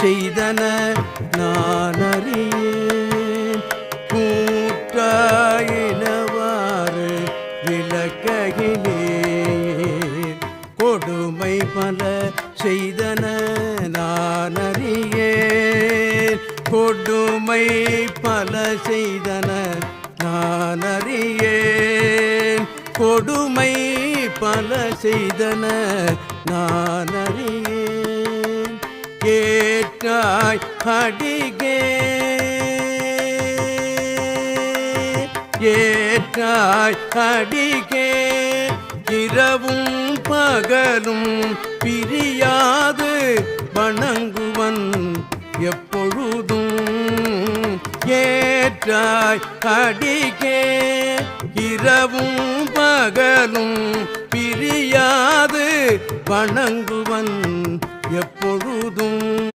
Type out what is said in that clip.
செய்தன நான் அறியேன். கூற்றாயினவாறு விளக்ககிலேன். கொடுமை பல செய்தன நான் அறியேன். கொடுமை பல செய்தன நான் அறியேன். கொடுமை பல செய்தன நான் அறியேன். ஏற்றாய் அடிகே ஏற்றாய் அடிகே இரவும் பகலும் பிரியாது வணங்குவன் எப்பொழுதும். ஏற்றாய் அடிகே இரவும் பகலும் பிரியாது வணங்குவன் எப்பொழுதும்.